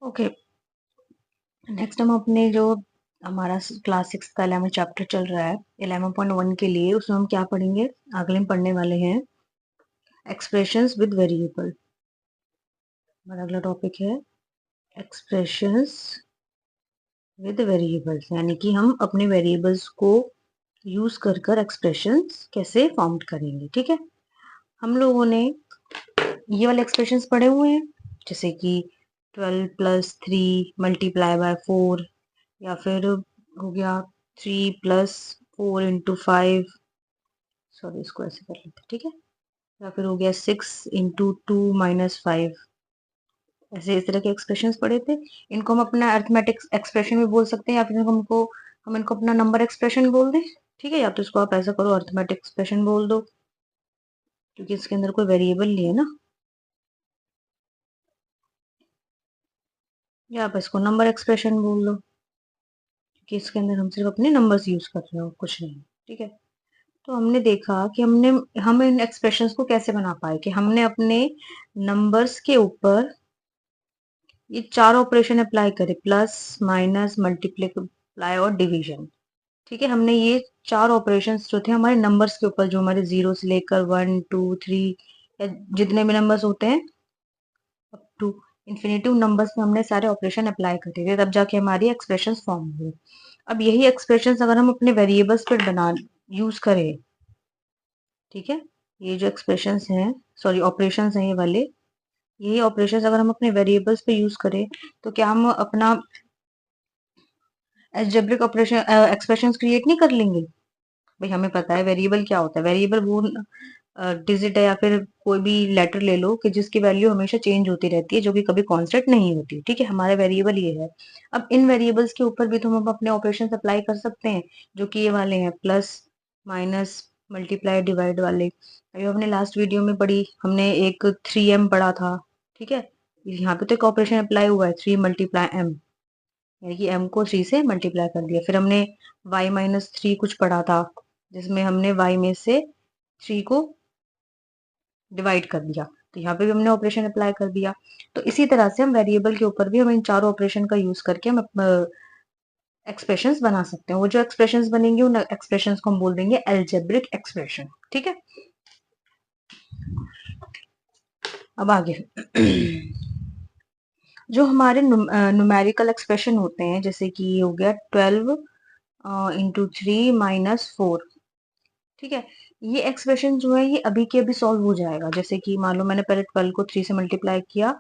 Okay, next हम अपने जो हमारा क्लास 6 का 11 चैप्टर चल रहा है 11.1 के लिए, उसमें हम क्या पढ़ेंगे? अगले हम पढ़ने वाले हैं एक्सप्रेशंस विद वेरिएबल। हमारा अगला टॉपिक है एक्सप्रेशंस विद वेरिएबल्स, यानी कि हम अपने वेरिएबल्स को यूज कर कर एक्सप्रेशंस कैसे फॉर्म करेंगे। ठीक है, हम लोगों ने ये वाले एक्सप्रेशंस पढ़े हुए हैं, जैसे कि 12 प्लस 3 मल्टीप्लाई बाय 4, या फिर हो गया 3 प्लस 4 इंटू 5, सॉरी इसको ऐसे कर लेते हैं। ठीक है, या फिर हो गया 6 इंटू 2 माइनस 5। ऐसे इस तरह के एक्सप्रेशंस पढ़े थे। इनको हम अपना अर्थमेटिक एक्सप्रेशन भी बोल सकते हैं, या फिर हम इनको अपना नंबर एक्सप्रेशन बोल दें। ठीक है, या तो इसको आप ऐसा करो, अर्थमेटिक एक्सप्रेशन बोल दो, क्योंकि इसके अंदर कोई वेरिएबल नहीं है ना। या आप इसको नंबर एक्सप्रेशन बोल दो, क्योंकि इसके अंदर हम सिर्फ अपने नंबर्स यूज कर रहे हो, कुछ नहीं। ठीक है, तो हमने देखा कि हम इन एक्सप्रेशंस को कैसे बना पाए, कि हमने अपने नंबर्स के ऊपर ये 4 ऑपरेशन अप्लाई करे, प्लस माइनस मल्टीप्लाई और डिवीजन। ठीक है, हमने ये 4 ऑपरेशंस जो थे हमारे नंबर्स के ऊपर, जो हमारे 0 से लेकर 1 2 3 या जितने भी नंबर्स होते हैं अप टू इन्फिनेटिव नंबर्स में हमने सारे ऑपरेशन अप्लाई करे थे, तब जाके हमारी एक्सप्रेशंस फॉर्म हुए। अब यही एक्सप्रेशंस अगर हम अपने वेरिएबल्स पर बना यूज करें, ठीक है, ये जो एक्सप्रेशंस हैं, सॉरी ऑपरेशंस हैं ये वाले, यही ऑपरेशंस अगर हम अपने वेरिएबल्स पे यूज करें, तो क्या हम अपना अलजेब्रिक ऑपरेशन एक्सप्रेशंस क्रिएट नहीं कर लेंगे? भाई हमें पता है वेरिएबल क्या होता है। वेरिएबल वो डिजिट है या फिर कोई भी लेटर ले लो कि जिसकी वैल्यू हमेशा चेंज होती रहती है, जो कि कभी कांस्टेंट नहीं होती। ठीक है, हमारा वेरिएबल ये है। अब इन वेरिएबल्स के ऊपर भी तो हम अपने ऑपरेशन अप्लाई कर सकते हैं, जो कि ये वाले हैं, प्लस माइनस मल्टीप्लाई डिवाइड वाले। अभी हमने लास्ट वीडियो में पढ़ी, हमने एक 3m पढ़ा था। ठीक है, यहाँ पे तो एक ऑपरेशन अप्लाई हुआ है, 3 × m, यानी कि m को 3 से मल्टीप्लाई कर दिया। फिर हमने y-3 कुछ पढ़ा था, जिसमें हमने y में से 3 को डिवाइड कर दिया, तो यहाँ पे भी हमने ऑपरेशन अप्लाई कर दिया। तो इसी तरह से हम वेरिएबल के ऊपर भी हम इन चारों ऑपरेशन का यूज करके हम एक्सप्रेशंस बना सकते हैं। वो जो एक्सप्रेशंस बनेंगे उन एक्सप्रेशंस को हम बोल देंगे अलजेब्रिक एक्सप्रेशन। ठीक है, अब आगे जो हमारे न्यूमेरिकल एक्सप्रेशन होते हैं, जैसे कि ये हो गया 12 इंटू 3 माइनस 4। ठीक है, ये एक्सप्रेशन जो है ये अभी के अभी सॉल्व हो जाएगा। जैसे कि मान लो मैंने पहले 12 को 3 से मल्टीप्लाई किया,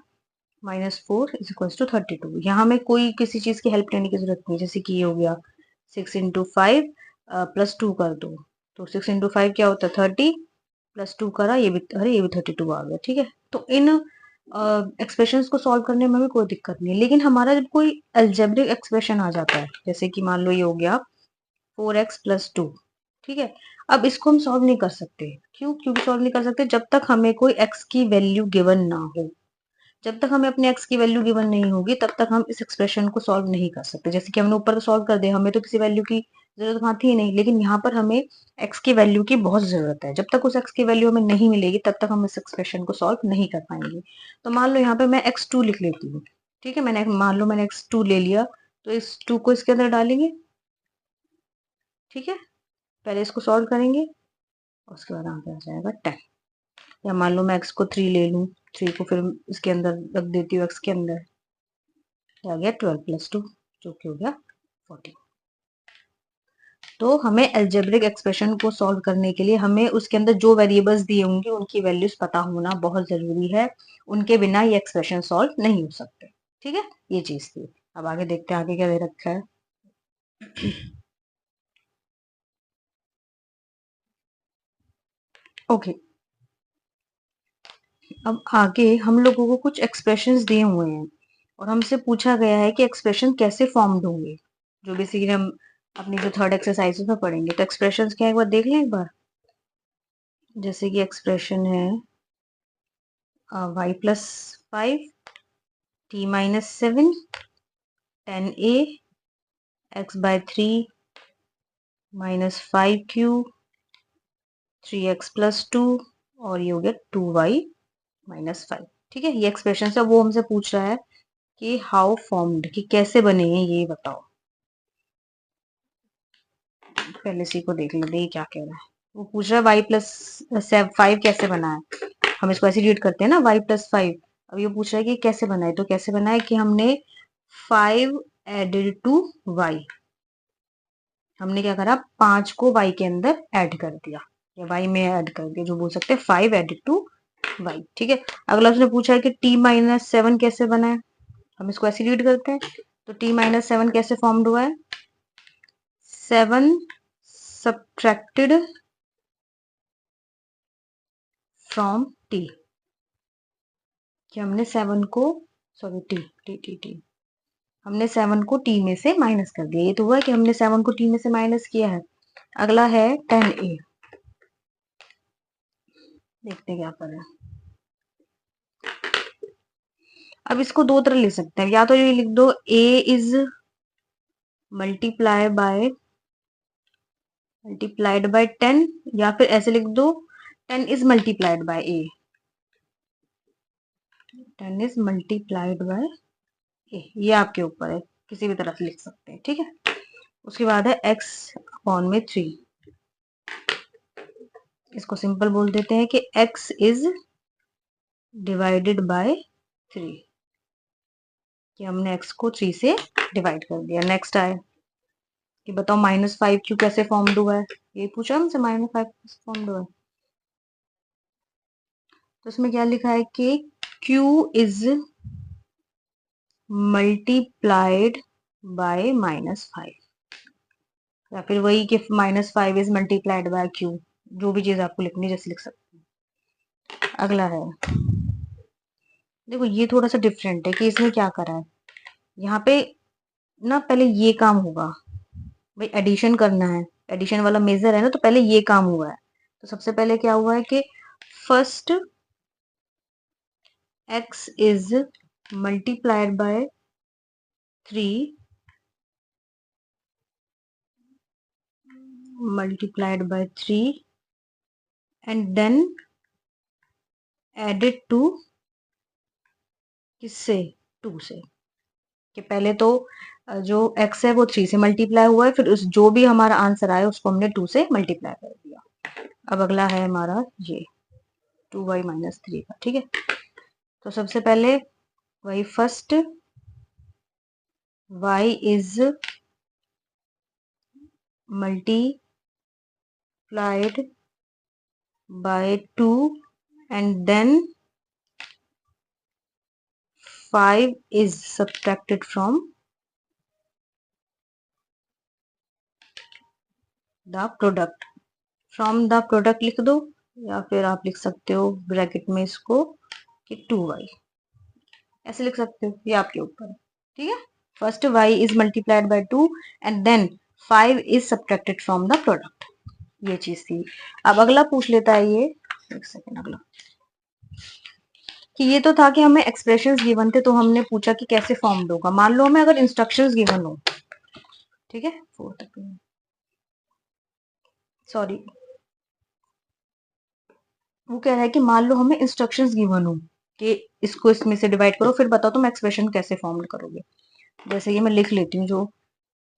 -4 = 32। यहाँ हमें कोई किसी चीज की हेल्प लेने की जरूरत नहीं। जैसे कि ये हो गया 6 × 5 +2 कर दो, तो 6 × 5 क्या होता है 30, +2 करा, ये भी, अरे ये भी 32 आ गया। ठीक है, तो इन एक्सप्रेशंस को सॉल्व करने में हमें कोई दिक्कत नहीं है। लेकिन हमारा जब कोई अलजेब्रिक एक्सप्रेशन आ जाता है, जैसे कि मान लो ये हो गया 4x + 2। ठीक है, अब इसको हम सॉल्व नहीं कर सकते। क्यों सॉल्व नहीं कर सकते? जब तक हमें कोई x की वैल्यू गिवन ना हो। जब तक हमें अपने x की वैल्यू गिवन नहीं होगी, तब तक हम इस एक्सप्रेशन को सॉल्व नहीं कर सकते। जैसे कि हमने ऊपर तो सॉल्व कर दिया, हमें तो किसी वैल्यू की जरूरत वहां थी ही नहीं, लेकिन यहाँ पर हमें x की वैल्यू की बहुत जरूरत है। जब तक उस x की वैल्यू हमें नहीं मिलेगी, तब तक हम इस एक्सप्रेशन को सॉल्व नहीं कर पाएंगे। तो मान लो यहाँ पे मैं x2 लिख लेती हूँ। ठीक है, मान लो मैंने x2 ले लिया, तो इस 2 को इसके अंदर डालेंगे। ठीक है, पहले इसको सॉल्व करेंगे, उसके बाद आगे आ जाएगा 10। या मान लो मैं x को 3 ले लूं, 3 को फिर इसके अंदर रख देती हूँ, x के अंदर, आ गया 12 + 2, जो कि हो गया 14। तो हमें अलजेब्रिक एक्सप्रेशन को सॉल्व करने के लिए हमें उसके अंदर जो वेरिएबल्स दिए होंगे उनकी वैल्यूज पता होना बहुत जरूरी है। उनके बिना ये एक्सप्रेशन सॉल्व नहीं हो सकते। ठीक है, ये चीज थी। अब आगे देखते हैं आगे क्या दे रखा है। ओके, अब आगे हम लोगों को कुछ एक्सप्रेशंस दिए हुए हैं, और हमसे पूछा गया है कि एक्सप्रेशन कैसे फॉर्म्ड होंगे, जो बेसिकली हम अपनी जो थर्ड एक्सरसाइज में पढ़ेंगे। तो एक्सप्रेशंस क्या है एक बार देख लें एक बार। जैसे कि एक्सप्रेशन है y+5 t-7 10a x/3 -5q 3x + 2, और ये हो गया 2y - 5। ठीक है, ये एक्सप्रेशन है, वो हमसे पूछ रहा है कि हाउ फॉर्म्ड, कि कैसे बने हैं ये बताओ। पहले सी को देख लेते हैं क्या कह रहा है। वो पूछ रहा है वाई प्लस 5 कैसे बना है। हम इसको ऐसे रीड करते हैं ना, वाई प्लस 5। अब ये पूछ रहा है कि कैसे बना है, तो कैसे बना है कि हमने 5 एडेड टू वाई। हमने क्या करा, 5 को y के अंदर ऐड कर दिया, या y में ऐड कर दिया, जो बोल सकते हैं 5 एडेड टू y। ठीक है। अगला उसने पूछा है कि t-7 कैसे बना है। हम इसको ऐसे रीड करते हैं, तो t-7 कैसे फॉर्म्ड हुआ है, 7 सब्ट्रैक्टेड फ्रॉम t। कि हमने 7 को, sorry t t t t हमने 7 को t में से माइनस कर दिया। ये तो हुआ कि हमने 7 को t में से माइनस किया है। अगला है 10a। देखते हैं क्या कर रहे हैं। अब इसको दो तरह लिख सकते हैं, या तो ये लिख दो a इज मल्टीप्लाइड बाय 10, या फिर ऐसे लिख दो 10 is multiplied bye a। 10 is multiplied bye a, ये आपके ऊपर है, किसी भी तरह से लिख सकते हैं। ठीक है। उसके बाद है x अपॉन में 3। इसको सिंपल बोल देते हैं कि x इज डिवाइडेड बाय 3, कि हमने x को 3 से डिवाइड कर दिया। नेक्स्ट आए कि बताओ -5 क्यू कैसे फॉर्म्ड हुआ है। ये पूछा हमसे, -5 कैसे फॉर्म्ड हुआ है। तो उसमें क्या लिखा है कि q इज मल्टीप्लाइड बाय -5, या फिर वही कि -5 इज मल्टीप्लाइड बाय q, जो भी चीज आपको लिखनी जैसे लिख सकते हैं। अगला है, देखो ये थोड़ा सा डिफरेंट है कि इसने क्या करा है। यहाँ पे ना पहले ये काम होगा, भाई एडिशन करना है, एडिशन वाला मेजर है ना, तो पहले ये काम हुआ है। तो सबसे पहले क्या हुआ है कि first x is multiplied by 3 and then added to, किससे, 2 से। कि पहले तो जो x है वो 3 से मल्टीप्लाई हुआ है, फिर उस जो भी हमारा आंसर आया उसको हमने 2 से मल्टीप्लाई कर दिया। अब अगला है हमारा ये 2y माइनस 3 का। ठीक है। तो सबसे पहले वही first y is multiplied by 2 and then 5 is subtracted from the product. From the product लिख दो, या फिर आप लिख सकते हो ब्रैकेट में इसको कि 2y, ऐसे लिख सकते हो, ये आपके ऊपर है। ठीक है। First y is multiplied by 2 and then 5 is subtracted from the product, ये चीज थी। अब अगला पूछ लेता है ये, एक सेकेंड, अगला कि ये तो था कि हमें एक्सप्रेशंस गिवन थे, तो हमने पूछा कि कैसे फॉर्म्ड होगा। मान लो हमें अगर इंस्ट्रक्शंस गिवन हो, ठीक है, 4 तक, सॉरी, वो कह रहा है कि मान लो हमें इंस्ट्रक्शंस गिवन हो कि इसको इसमें से डिवाइड करो, फिर बताओ तुम एक्सप्रेशन कैसे फॉर्म करोगे। जैसे ये मैं लिख लेती हूँ जो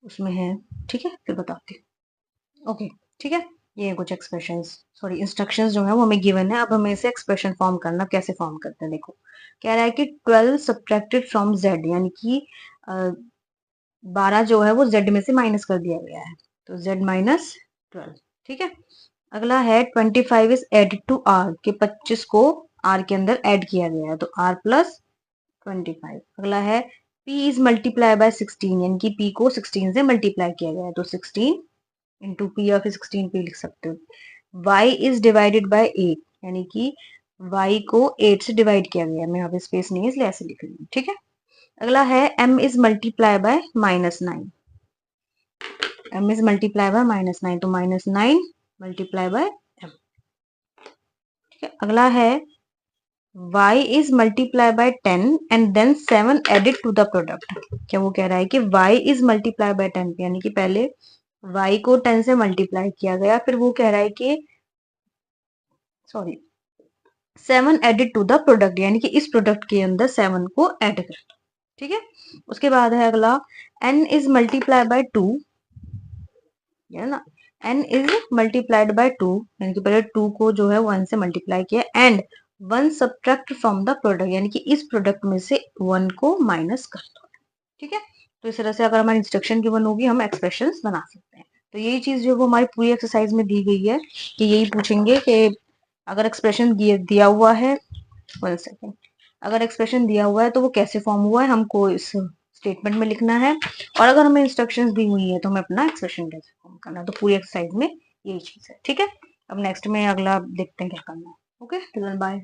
उसमें है, ठीक है, फिर बताती हूँ। ओके, ठीक है। ये है कुछ एक्सप्रेशंस, सॉरी इंस्ट्रक्शंस जो है वो हमें गिवन है। अब हमें इसे एक्सप्रेशन फॉर्म करना, कैसे फॉर्म करते हैं देखो। कह रहा है कि 12 सब्ट्रैक्टेड फ्रॉम z, यानी कि 12 जो है वो z में से माइनस कर दिया गया है, तो z माइनस 12। ठीक है। अगला है 25 इज एडेड टू r, के 25 को r के अंदर ऐड किया गया है, तो r प्लस 25। अगला है p इज मल्टीप्लाई बाय 16, यानी कि p को 16 से मल्टीप्लाई किया गया है, तो 16 इंटू पी, या फिर 16 p लिख सकते हो। y इज डिवाइडेड बाय 8, यानी कि y को 8 से डिवाइड किया गया है। मैं यहाँ पे स्पेस नहीं है इसलिए ऐसे लिख रही हूँ। ठीक है। अगला है m is multiply bye -9, m is multiply bye -9, तो -9 मल्टीप्लाई बाय m। ठीक है। अगला है y is multiply by 10 and then 7 added to the product. क्या वो कह रहा है कि y इज मल्टीप्लाई बाय 10, यानी कि पहले y को 10 से मल्टीप्लाई किया गया, फिर वो कह रहा है कि sorry 7 added to the product, यानी कि इस प्रोडक्ट के अंदर 7 को ऐड कर। ठीक है। उसके बाद है अगला n इज मल्टीप्लाई बाय 2, है ना, n इज मल्टीप्लाइड बाय 2, यानी कि पहले 2 को जो है 1 से मल्टीप्लाई किया, and 1 subtract from the product, यानी कि इस प्रोडक्ट में से 1 को माइनस कर दो। ठीक है, तो इस तरह से अगर हमारी इंस्ट्रक्शन गिवन होगी हम एक्सप्रेशंस बना सकते हैं। तो यही चीज जो वो हमारी पूरी एक्सरसाइज में दी गई है कि यही पूछेंगे कि अगर एक्सप्रेशन दिया हुआ है, 1 सेकेंड, अगर एक्सप्रेशन दिया हुआ है तो वो कैसे फॉर्म हुआ है हमको इस स्टेटमेंट में लिखना है, और अगर हमें इंस्ट्रक्शंस दी हुई है तो हमें अपना एक्सप्रेशन कैसे फॉर्म करना है। तो पूरी एक्सरसाइज में यही चीज है। ठीक है, अब नेक्स्ट में अगला देखते हैं क्या करना है। Okay, bye.